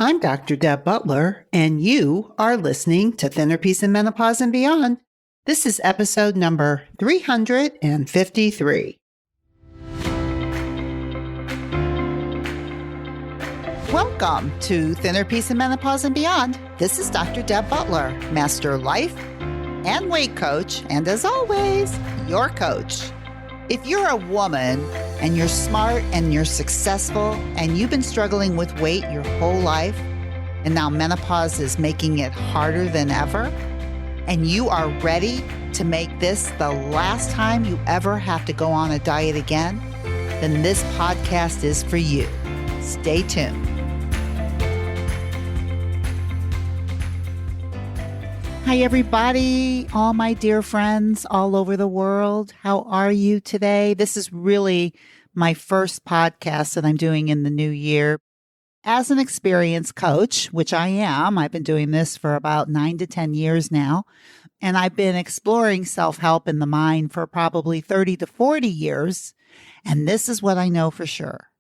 I'm Dr. Deb Butler, and you are listening to Thinner Peace in Menopause and Beyond. This is episode number 353. Welcome to Thinner Peace in Menopause and Beyond. This is Dr. Deb Butler, Master Life and Weight Coach, and as always, your coach. If you're a woman and you're smart and you're successful and you've been struggling with weight your whole life, and now menopause is making it harder than ever, and you are ready to make this the last time you ever have to go on a diet again, then this podcast is for you. Stay tuned. Hi, everybody, all my dear friends all over the world. How are you today? This is really my first podcast that I'm doing in the new year. As an experienced coach, which I am, I've been doing this for about 9 to 10 years now, and I've been exploring self-help in the mind for probably 30 to 40 years. And this is what I know for sure.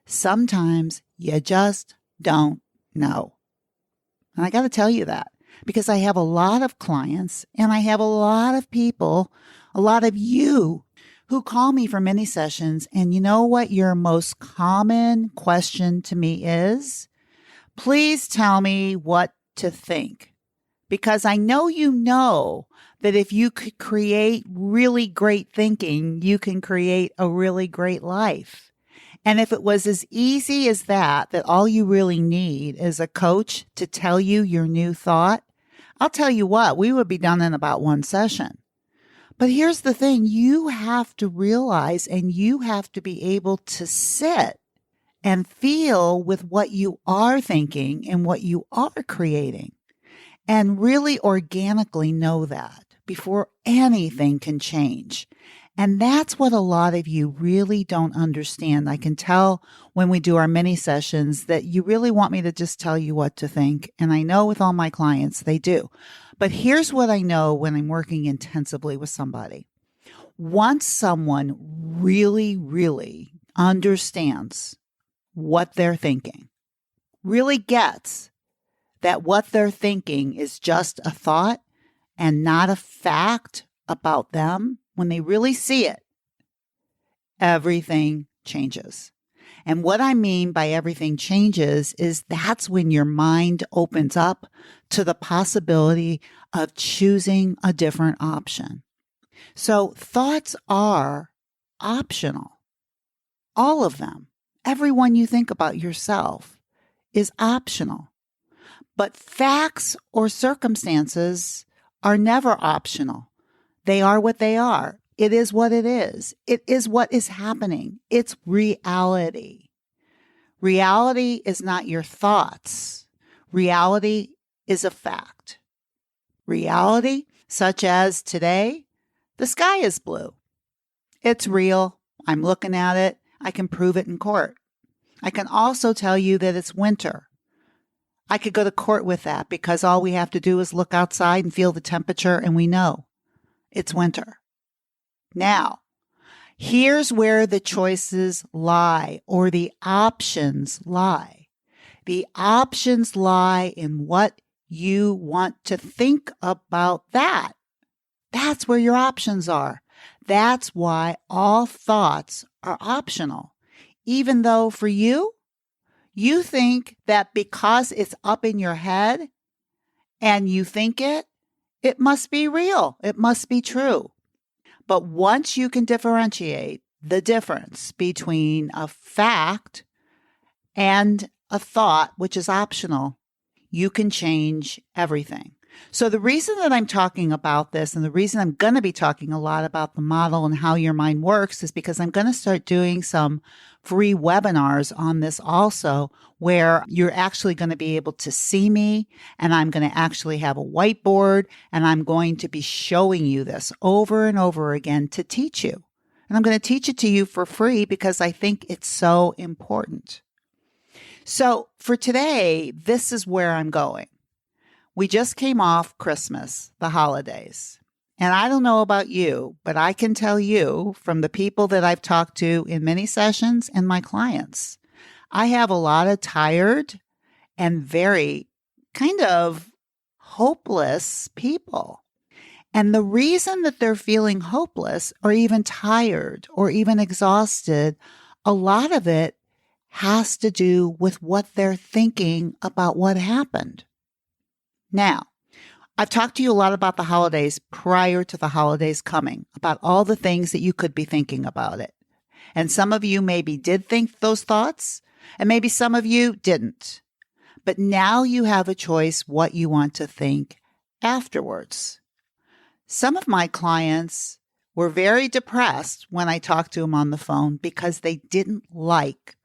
Sometimes you just don't know. And I got to tell you that. Because I have a lot of clients and I have a lot of people, a lot of you who call me for mini sessions. And you know what your most common question to me is? Please tell me what to think. Because I know you know that if you could create really great thinking, you can create a really great life. And if it was as easy as that all you really need is a coach to tell you your new thought, I'll tell you what, we would be done in about one session. But here's the thing, you have to realize and you have to be able to sit and feel with what you are thinking and what you are creating and really organically know that before anything can change. And that's what a lot of you really don't understand. I can tell when we do our mini sessions that you really want me to just tell you what to think. And I know with all my clients, they do. But here's what I know when I'm working intensively with somebody. Once someone really, really understands what they're thinking, really gets that what they're thinking is just a thought and not a fact about them, when they really see it, everything changes. And what I mean by everything changes is that's when your mind opens up to the possibility of choosing a different option. So thoughts are optional. All of them. Every one you think about yourself is optional. But facts or circumstances are never optional. They are what they are. It is what it is. It is what is happening. It's reality. Reality is not your thoughts. Reality is a fact. Reality, such as today, the sky is blue. It's real. I'm looking at it. I can prove it in court. I can also tell you that it's winter. I could go to court with that because all we have to do is look outside and feel the temperature and we know. It's winter. Now, here's where the choices lie, or the options lie. The options lie in what you want to think about that. That's where your options are. That's why all thoughts are optional. Even though for you, you think that because it's up in your head and you think it must be real. It must be true. But once you can differentiate the difference between a fact and a thought, which is optional, you can change everything. So the reason that I'm talking about this and the reason I'm going to be talking a lot about the model and how your mind works is because I'm going to start doing some free webinars on this also, where you're actually going to be able to see me and I'm going to actually have a whiteboard and I'm going to be showing you this over and over again to teach you. And I'm going to teach it to you for free because I think it's so important. So for today, this is where I'm going. We just came off Christmas, the holidays. And I don't know about you, but I can tell you from the people that I've talked to in many sessions and my clients, I have a lot of tired and very kind of hopeless people. And the reason that they're feeling hopeless or even tired or even exhausted, a lot of it has to do with what they're thinking about what happened. Now, I've talked to you a lot about the holidays prior to the holidays coming, about all the things that you could be thinking about it. And some of you maybe did think those thoughts, and maybe some of you didn't. But now you have a choice what you want to think afterwards. Some of my clients were very depressed when I talked to them on the phone because they didn't like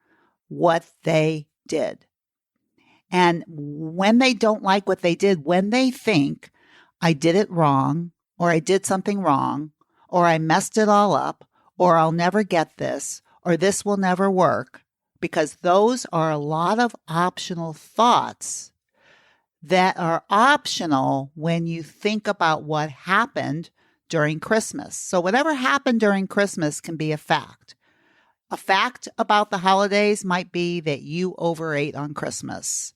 what they did. And when they don't like what they did, when they think I did it wrong, or I did something wrong, or I messed it all up, or I'll never get this, or this will never work, because those are a lot of optional thoughts that are optional when you think about what happened during Christmas. So whatever happened during Christmas can be a fact. A fact about the holidays might be that you overate on Christmas.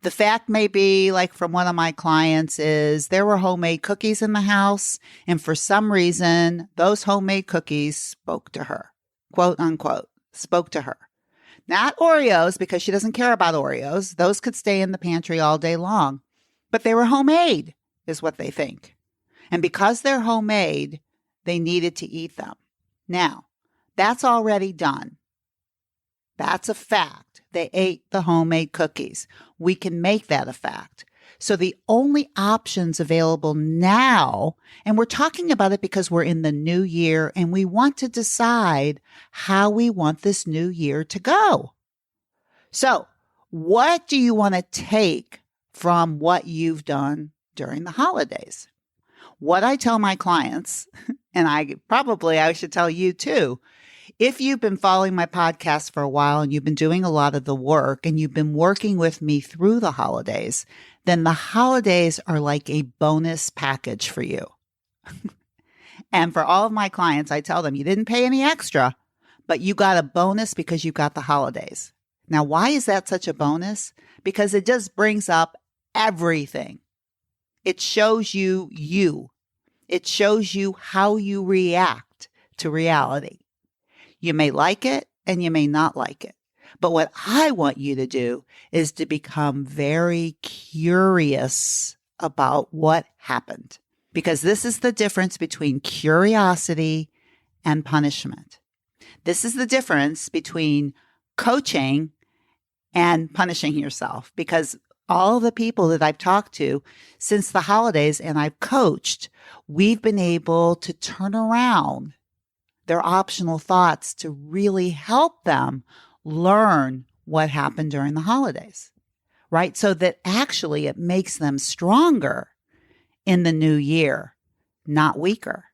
The fact may be, like from one of my clients, is there were homemade cookies in the house, and for some reason, those homemade cookies spoke to her, quote unquote, spoke to her. Not Oreos, because she doesn't care about Oreos. Those could stay in the pantry all day long. But they were homemade, is what they think. And because they're homemade, they needed to eat them. Now, that's already done. That's a fact. They ate the homemade cookies. We can make that a fact. So the only options available now, and we're talking about it because we're in the new year and we want to decide how we want this new year to go. So what do you want to take from what you've done during the holidays? What I tell my clients, and I should tell you too, if you've been following my podcast for a while and you've been doing a lot of the work and you've been working with me through the holidays, then the holidays are like a bonus package for you. And for all of my clients, I tell them you didn't pay any extra, but you got a bonus because you got the holidays. Now, why is that such a bonus? Because it just brings up everything. It shows you. It shows you how you react to reality. You may like it and you may not like it. But what I want you to do is to become very curious about what happened. Because this is the difference between curiosity and punishment. This is the difference between coaching and punishing yourself. Because all the people that I've talked to since the holidays and I've coached, we've been able to turn around their optional thoughts to really help them learn what happened during the holidays, right? So that actually it makes them stronger in the new year, not weaker.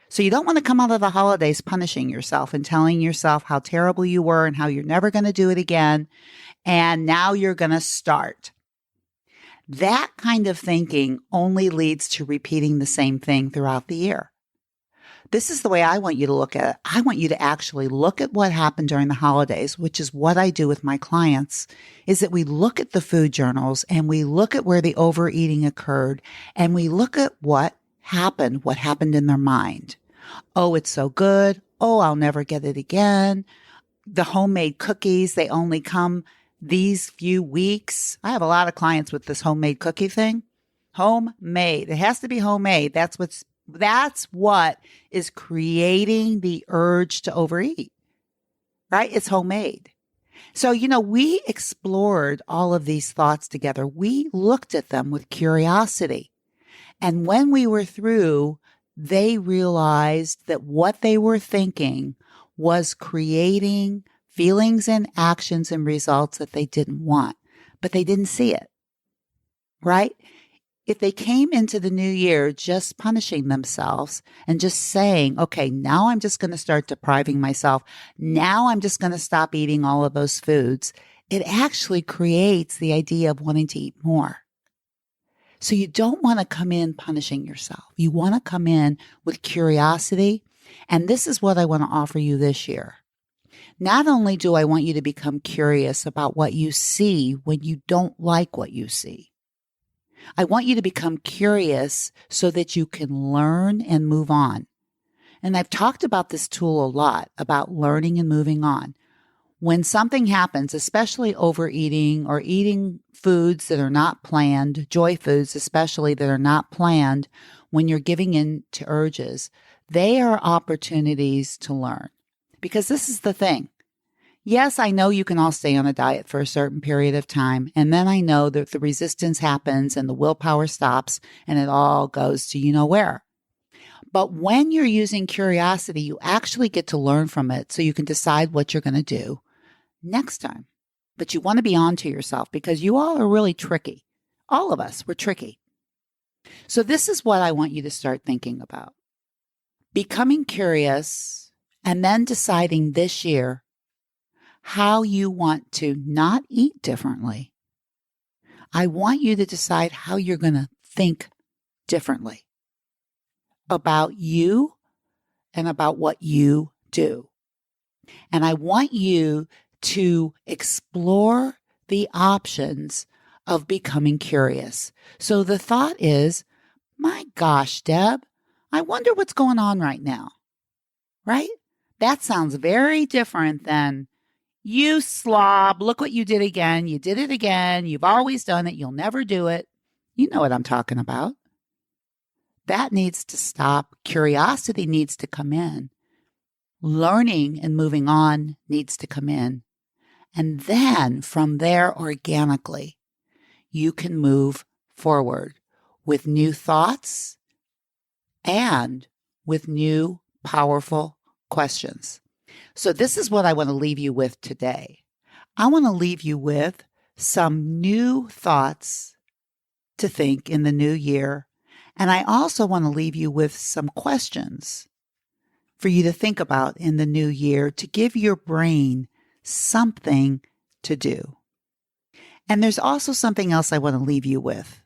So you don't want to come out of the holidays punishing yourself and telling yourself how terrible you were and how you're never going to do it again. And now you're going to start. That kind of thinking only leads to repeating the same thing throughout the year. This is the way I want you to look at it. I want you to actually look at what happened during the holidays, which is what I do with my clients, is that we look at the food journals and we look at where the overeating occurred and we look at what happened in their mind. Oh, it's so good. Oh, I'll never get it again. The homemade cookies, they only come these few weeks. I have a lot of clients with this homemade cookie thing. Homemade. It has to be homemade. That's what is creating the urge to overeat, right? It's homemade. So, we explored all of these thoughts together. We looked at them with curiosity. And when we were through, they realized that what they were thinking was creating feelings and actions and results that they didn't want, but they didn't see it, right? If they came into the new year just punishing themselves and just saying, okay, now I'm just going to start depriving myself. Now I'm just going to stop eating all of those foods. It actually creates the idea of wanting to eat more. So you don't want to come in punishing yourself. You want to come in with curiosity. And this is what I want to offer you this year. Not only do I want you to become curious about what you see when you don't like what you see, I want you to become curious so that you can learn and move on. And I've talked about this tool a lot, about learning and moving on. When something happens, especially overeating or eating foods that are not planned, joy foods especially that are not planned, when you're giving in to urges, they are opportunities to learn. Because this is the thing. Yes, I know you can all stay on a diet for a certain period of time. And then I know that the resistance happens and the willpower stops and it all goes to you know where. But when you're using curiosity, you actually get to learn from it so you can decide what you're going to do next time. But you want to be on to yourself because you all are really tricky. All of us, we're tricky. So this is what I want you to start thinking about. Becoming curious and then deciding this year how you want to not eat differently. I want you to decide how you're going to think differently about you and about what you do. And I want you to explore the options of becoming curious. So the thought is, my gosh, Deb, I wonder what's going on right now, right? That sounds very different than, you slob, look what you did again. You did it again. You've always done it. You'll never do it. You know what I'm talking about. That needs to stop. Curiosity needs to come in. Learning and moving on needs to come in. And then from there, organically, you can move forward with new thoughts and with new powerful questions. So this is what I want to leave you with today. I want to leave you with some new thoughts to think in the new year. And I also want to leave you with some questions for you to think about in the new year to give your brain something to do. And there's also something else I want to leave you with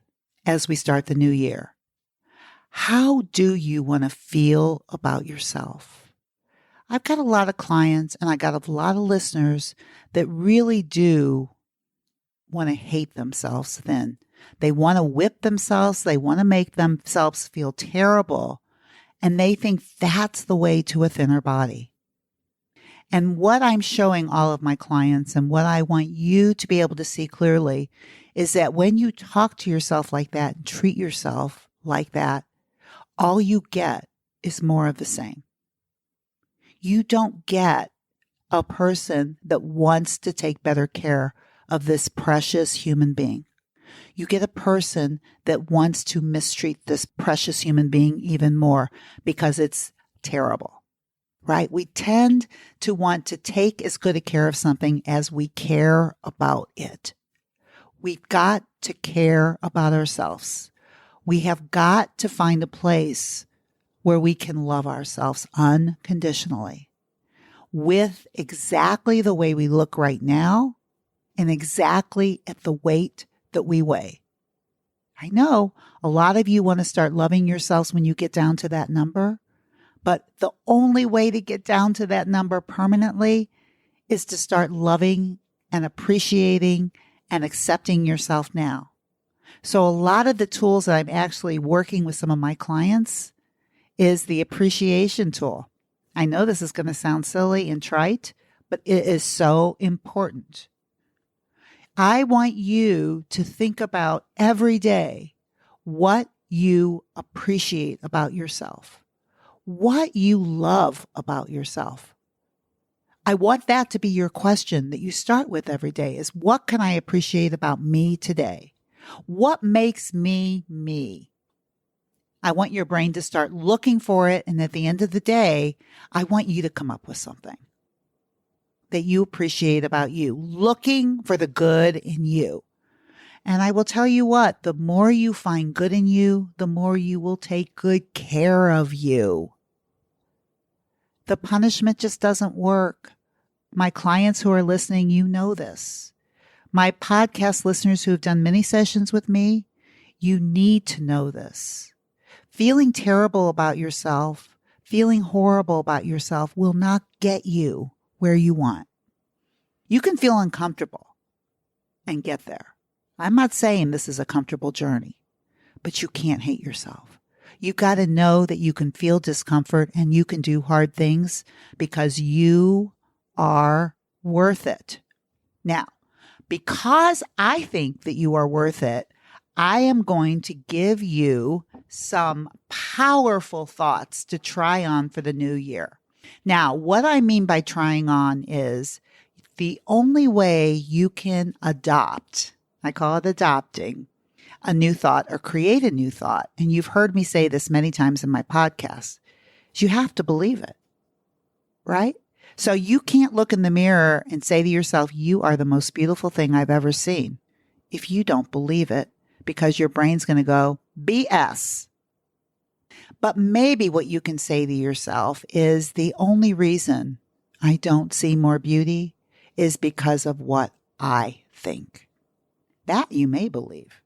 as we start the new year. How do you want to feel about yourself? I've got a lot of clients and I got a lot of listeners that really do want to hate themselves thin. They want to whip themselves. They want to make themselves feel terrible. And they think that's the way to a thinner body. And what I'm showing all of my clients and what I want you to be able to see clearly is that when you talk to yourself like that and treat yourself like that, all you get is more of the same. You don't get a person that wants to take better care of this precious human being. You get a person that wants to mistreat this precious human being even more because it's terrible, right? We tend to want to take as good a care of something as we care about it. We've got to care about ourselves. We have got to find a place where we can love ourselves unconditionally with exactly the way we look right now and exactly at the weight that we weigh. I know a lot of you want to start loving yourselves when you get down to that number, but the only way to get down to that number permanently is to start loving and appreciating and accepting yourself now. So a lot of the tools that I'm actually working with some of my clients is the appreciation tool. I know this is going to sound silly and trite, but it is so important. I want you to think about every day what you appreciate about yourself, what you love about yourself. I want that to be your question that you start with every day is, what can I appreciate about me today? What makes me me? I want your brain to start looking for it. And at the end of the day, I want you to come up with something that you appreciate about you, looking for the good in you. And I will tell you what, the more you find good in you, the more you will take good care of you. The punishment just doesn't work. My clients who are listening, you know this. My podcast listeners who have done many sessions with me, you need to know this. Feeling terrible about yourself, feeling horrible about yourself will not get you where you want. You can feel uncomfortable and get there. I'm not saying this is a comfortable journey, but you can't hate yourself. You got to know that you can feel discomfort and you can do hard things because you are worth it. Now, because I think that you are worth it, I am going to give you some powerful thoughts to try on for the new year. Now, what I mean by trying on is the only way you can adopt, I call it adopting, a new thought or create a new thought, and you've heard me say this many times in my podcast, is you have to believe it, right? So you can't look in the mirror and say to yourself, you are the most beautiful thing I've ever seen, if you don't believe it, because your brain's going to go, BS. But maybe what you can say to yourself is the only reason I don't see more beauty is because of what I think. That you may believe.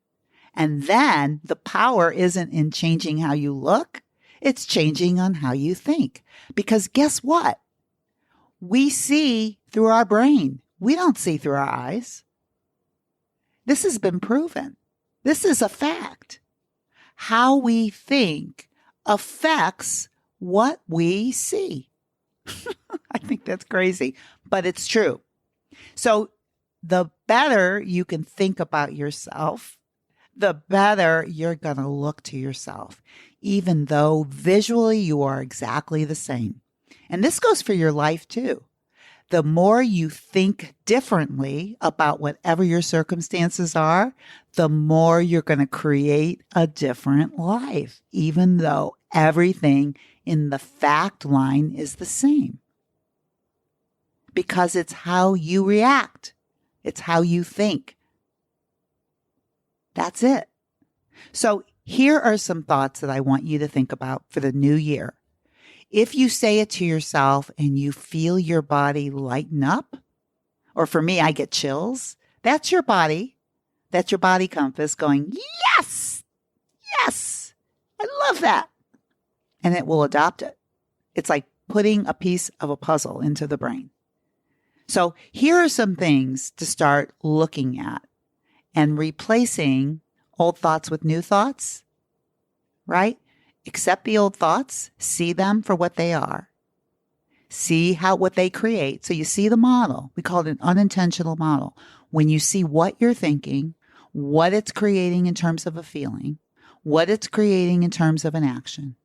And then the power isn't in changing how you look. It's changing on how you think. Because guess what? We see through our brain. We don't see through our eyes. This has been proven. This is a fact. How we think affects what we see. I think that's crazy, but it's true. So the better you can think about yourself, the better you're going to look to yourself, even though visually you are exactly the same. And this goes for your life too. The more you think differently about whatever your circumstances are, the more you're going to create a different life, even though everything in the fact line is the same. Because it's how you react. It's how you think. That's it. So here are some thoughts that I want you to think about for the new year. If you say it to yourself and you feel your body lighten up, or for me, I get chills, that's your body. That's your body compass going, yes, yes, I love that. And it will adopt it. It's like putting a piece of a puzzle into the brain. So here are some things to start looking at and replacing old thoughts with new thoughts, right? Accept the old thoughts, see them for what they are. See what they create. So you see the model. We call it an unintentional model. When you see what you're thinking, what it's creating in terms of a feeling, what it's creating in terms of an action,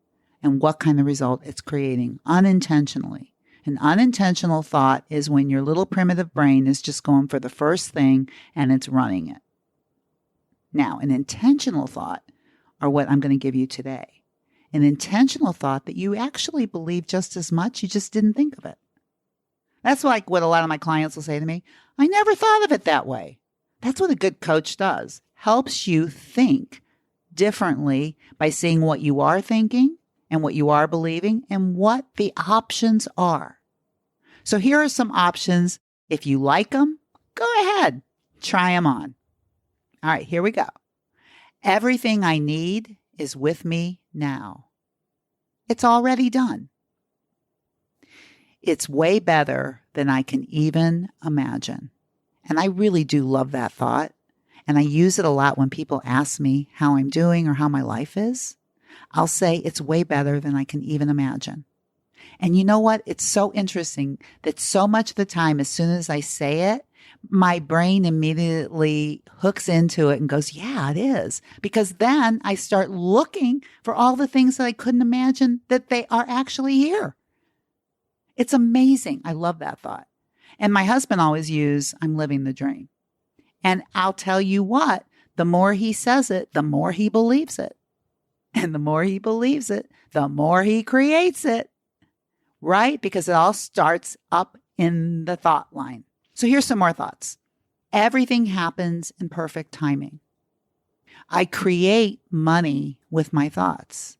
and what kind of result it's creating unintentionally. An unintentional thought is when your little primitive brain is just going for the first thing and it's running it. Now, an intentional thought are what I'm going to give you today. An intentional thought that you actually believe just as much, you just didn't think of it. That's like what a lot of my clients will say to me, I never thought of it that way. That's what a good coach does. Helps you think differently by seeing what you are thinking and what you are believing and what the options are. So here are some options. If you like them, go ahead, try them on. All right, here we go. Everything I need is with me now. It's already done. It's way better than I can even imagine. And I really do love that thought. And I use it a lot when people ask me how I'm doing or how my life is. I'll say it's way better than I can even imagine. And you know what? It's so interesting that so much of the time, as soon as I say it, my brain immediately hooks into it and goes, yeah, it is. Because then I start looking for all the things that I couldn't imagine that they are actually here. It's amazing. I love that thought. And my husband always uses, I'm living the dream. And I'll tell you what, the more he says it, the more he believes it. And the more he believes it, the more he creates it. Right? Because it all starts up in the thought line. So here's some more thoughts. Everything happens in perfect timing. I create money with my thoughts.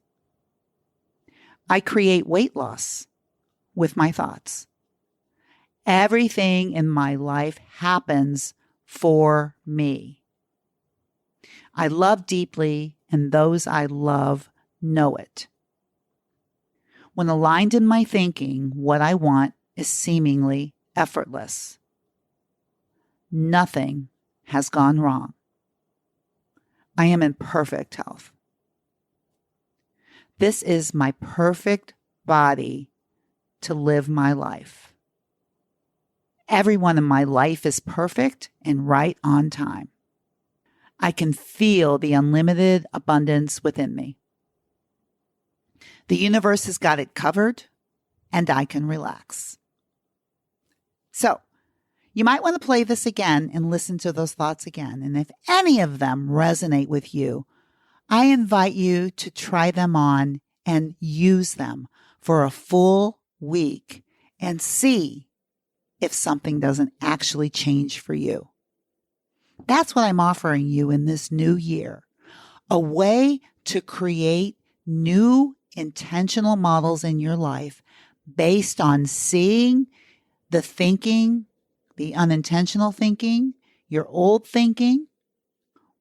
I create weight loss with my thoughts. Everything in my life happens for me. I love deeply, and those I love know it. When aligned in my thinking, what I want is seemingly effortless. Nothing has gone wrong. I am in perfect health. This is my perfect body to live my life. Everyone in my life is perfect and right on time. I can feel the unlimited abundance within me. The universe has got it covered, and I can relax. So, you might want to play this again and listen to those thoughts again. And if any of them resonate with you, I invite you to try them on and use them for a full week and see if something doesn't actually change for you. That's what I'm offering you in this new year. A way to create new intentional models in your life based on seeing the thinking, the unintentional thinking, your old thinking,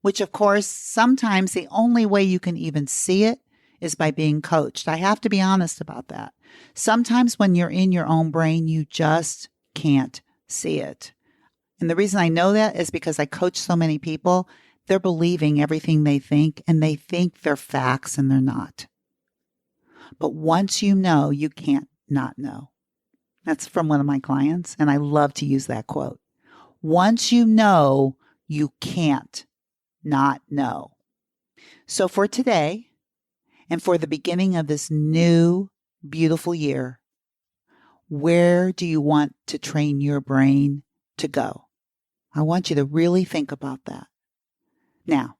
which of course, sometimes the only way you can even see it is by being coached. I have to be honest about that. Sometimes when you're in your own brain, you just can't see it. And the reason I know that is because I coach so many people. They're believing everything they think, and they think they're facts, and they're not. But once you know, you can't not know. That's from one of my clients, and I love to use that quote. Once you know, you can't not know. So for today, and for the beginning of this new, beautiful year, where do you want to train your brain to go? I want you to really think about that. Now,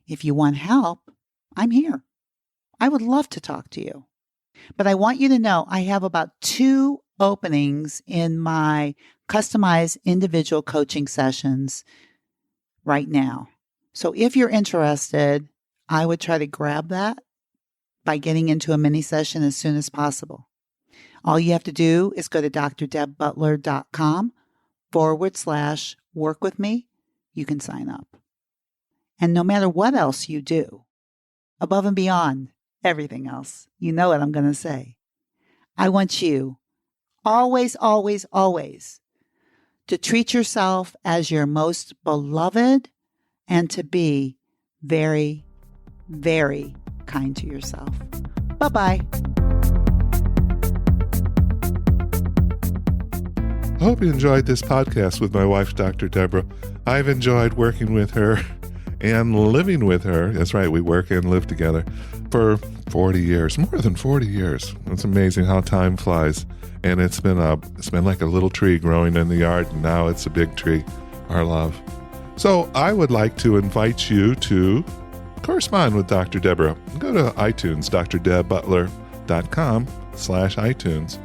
if you want help, I'm here. I would love to talk to you. But I want you to know I have about 2 openings in my customized individual coaching sessions right now. So if you're interested, I would try to grab that by getting into a mini session as soon as possible. All you have to do is go to drdebbutler.com/work with me. You can sign up. And no matter what else you do, above and beyond everything else, you know what I'm going to say. I want you always, always, always to treat yourself as your most beloved and to be very, very kind to yourself. Bye-bye. I hope you enjoyed this podcast with my wife, Dr. Deborah. I've enjoyed working with her and living with her. That's right, we work and live together for 40 years, more than 40 years. It's amazing how time flies. And it's been like a little tree growing in the yard, and now it's a big tree, our love. So I would like to invite you to correspond with Dr. Deborah. Go to iTunes, drdebbutler.com/iTunes,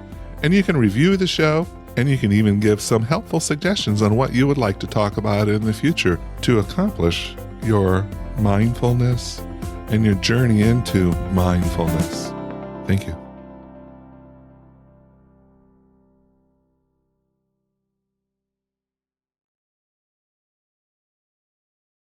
and you can review the show, and you can even give some helpful suggestions on what you would like to talk about in the future to accomplish your mindfulness and your journey into mindfulness. Thank you.